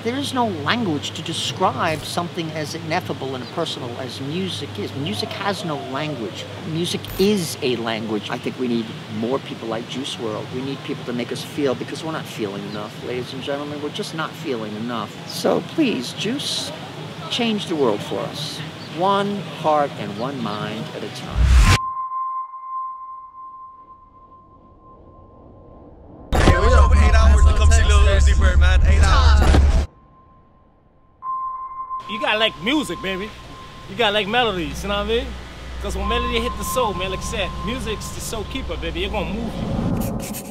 There is no language to describe something as ineffable and personal as music is. Music has no language. Music is a language. I think we need more people like Juice Wrld. We need people to make us feel, because we're not feeling enough, ladies and gentlemen. We're just not feeling enough. So please, Juice, change the world for us. One heart and one mind at a time. Hey, we over 8 hours to come see Lil Uzi Vert, man. 8 hours. You gotta like music, baby. You gotta like melodies, you know what I mean? Because when melody hit the soul, man, like I said, music's the soul keeper, baby. It's gonna move you.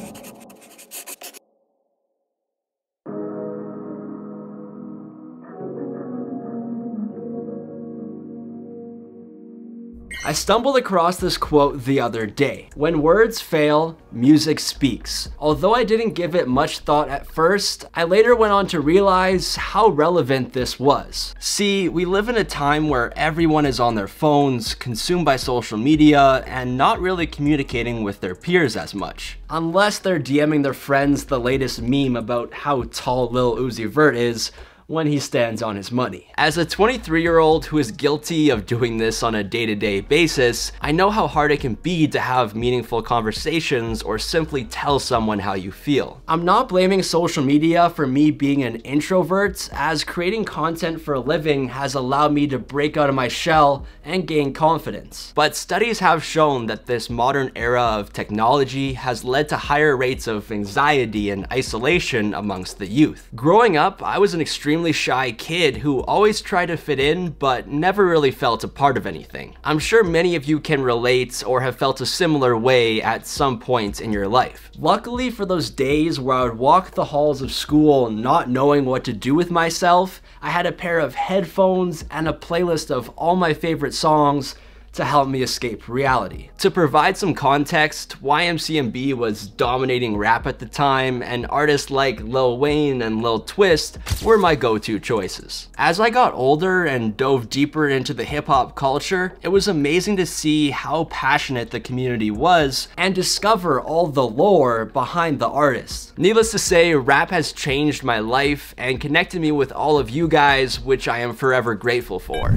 I stumbled across this quote the other day. When words fail, music speaks. Although I didn't give it much thought at first, I later went on to realize how relevant this was. See, we live in a time where everyone is on their phones, consumed by social media, and not really communicating with their peers as much. Unless they're DMing their friends the latest meme about how tall Lil Uzi Vert is, when he stands on his money. As a 23-year-old who is guilty of doing this on a day-to-day basis, I know how hard it can be to have meaningful conversations or simply tell someone how you feel. I'm not blaming social media for me being an introvert, as creating content for a living has allowed me to break out of my shell and gain confidence. But studies have shown that this modern era of technology has led to higher rates of anxiety and isolation amongst the youth. Growing up, I was an extremely shy kid who always tried to fit in but never really felt a part of anything. I'm sure many of you can relate or have felt a similar way at some point in your life. Luckily for those days where I would walk the halls of school not knowing what to do with myself, I had a pair of headphones and a playlist of all my favorite songs to help me escape reality. To provide some context, YMCMB was dominating rap at the time, and artists like Lil Wayne and Lil Twist were my go-to choices. As I got older and dove deeper into the hip-hop culture, it was amazing to see how passionate the community was and discover all the lore behind the artists. Needless to say, rap has changed my life and connected me with all of you guys, which I am forever grateful for.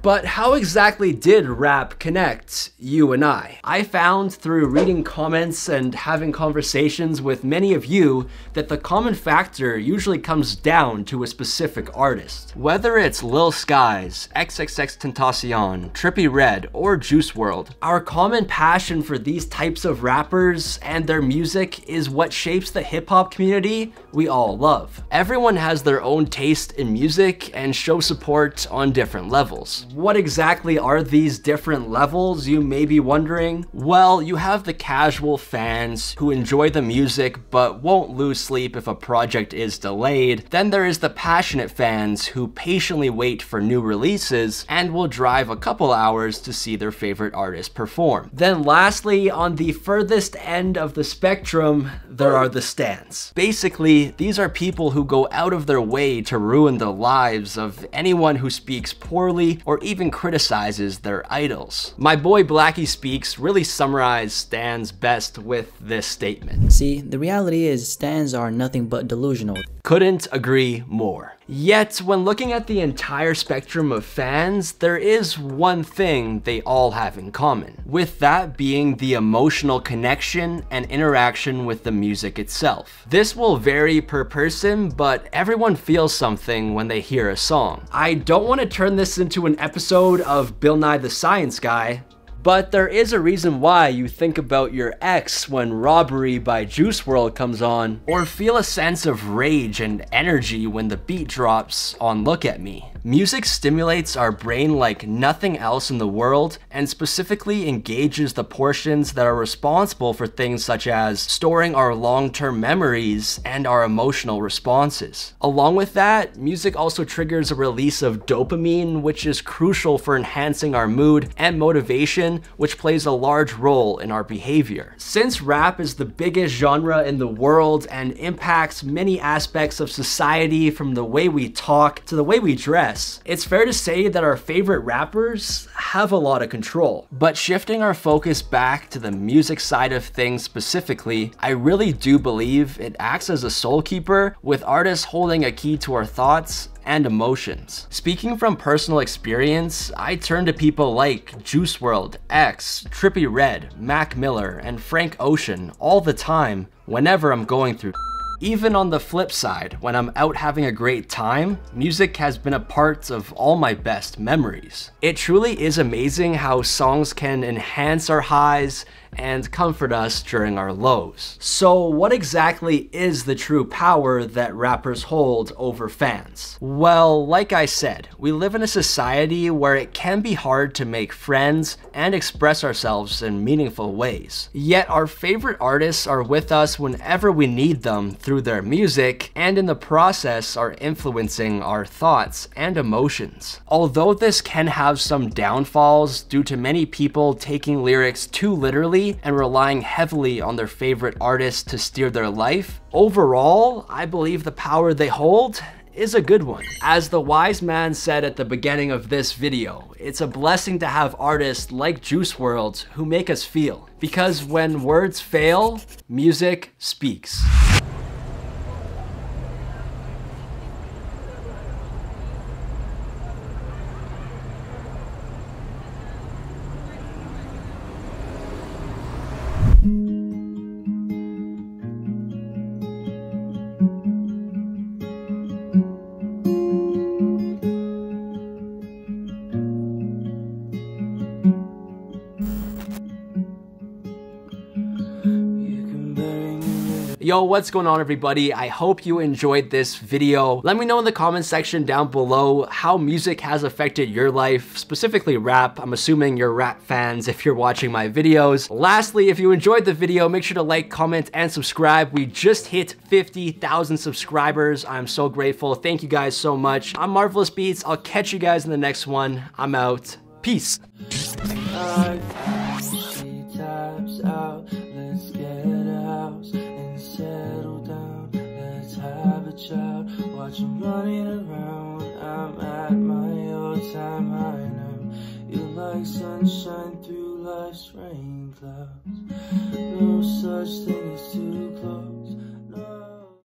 But how exactly did rap connect you and I? I found through reading comments and having conversations with many of you that the common factor usually comes down to a specific artist. Whether it's Lil Skies, XXXTentacion, Trippie Redd, or Juice Wrld, our common passion for these types of rappers and their music is what shapes the hip-hop community we all love. Everyone has their own taste in music and show support on different levels. What exactly are these different levels, you may be wondering? Well, you have the casual fans who enjoy the music but won't lose sleep if a project is delayed. Then there is the passionate fans who patiently wait for new releases and will drive a couple hours to see their favorite artist perform. Then lastly, on the furthest end of the spectrum, there are the stans. Basically, these are people who go out of their way to ruin the lives of anyone who speaks poorly or even criticizes their idols. My boy Blackie Speaks really summarized stans best with this statement. See, the reality is stans are nothing but delusional. Couldn't agree more. Yet, when looking at the entire spectrum of fans, there is one thing they all have in common, with that being the emotional connection and interaction with the music itself. This will vary per person, but everyone feels something when they hear a song. I don't want to turn this into an episode of Bill Nye the Science Guy, but there is a reason why you think about your ex when Robbery by Juice Wrld comes on, or feel a sense of rage and energy when the beat drops on Look at Me. Music stimulates our brain like nothing else in the world, and specifically engages the portions that are responsible for things such as storing our long-term memories and our emotional responses. Along with that, music also triggers a release of dopamine, which is crucial for enhancing our mood and motivation, which plays a large role in our behavior. Since rap is the biggest genre in the world and impacts many aspects of society, from the way we talk to the way we dress, yes, it's fair to say that our favorite rappers have a lot of control. But shifting our focus back to the music side of things specifically, I really do believe it acts as a soul keeper, with artists holding a key to our thoughts and emotions. Speaking from personal experience, I turn to people like Juice Wrld, X, Trippie Redd, Mac Miller, and Frank Ocean all the time whenever I'm going through. Even on the flip side, when I'm out having a great time, music has been a part of all my best memories. It truly is amazing how songs can enhance our highs and comfort us during our lows. So what exactly is the true power that rappers hold over fans? Well, like I said, we live in a society where it can be hard to make friends and express ourselves in meaningful ways. Yet our favorite artists are with us whenever we need them through their music, and in the process are influencing our thoughts and emotions. Although this can have some downfalls due to many people taking lyrics too literally and relying heavily on their favorite artists to steer their life, overall, I believe the power they hold is a good one. As the wise man said at the beginning of this video, it's a blessing to have artists like Juice Wrld who make us feel. Because when words fail, music speaks. Yo, what's going on everybody? I hope you enjoyed this video. Let me know in the comment section down below how music has affected your life, specifically rap. I'm assuming you're rap fans if you're watching my videos. Lastly, if you enjoyed the video, make sure to like, comment, and subscribe. We just hit 50,000 subscribers. I'm so grateful. Thank you guys so much. I'm Marvellous Beatz. I'll catch you guys in the next one. I'm out. Peace. Watch them running around, I'm at my all-time high now. You're like sunshine through life's rain clouds. No such thing as too close.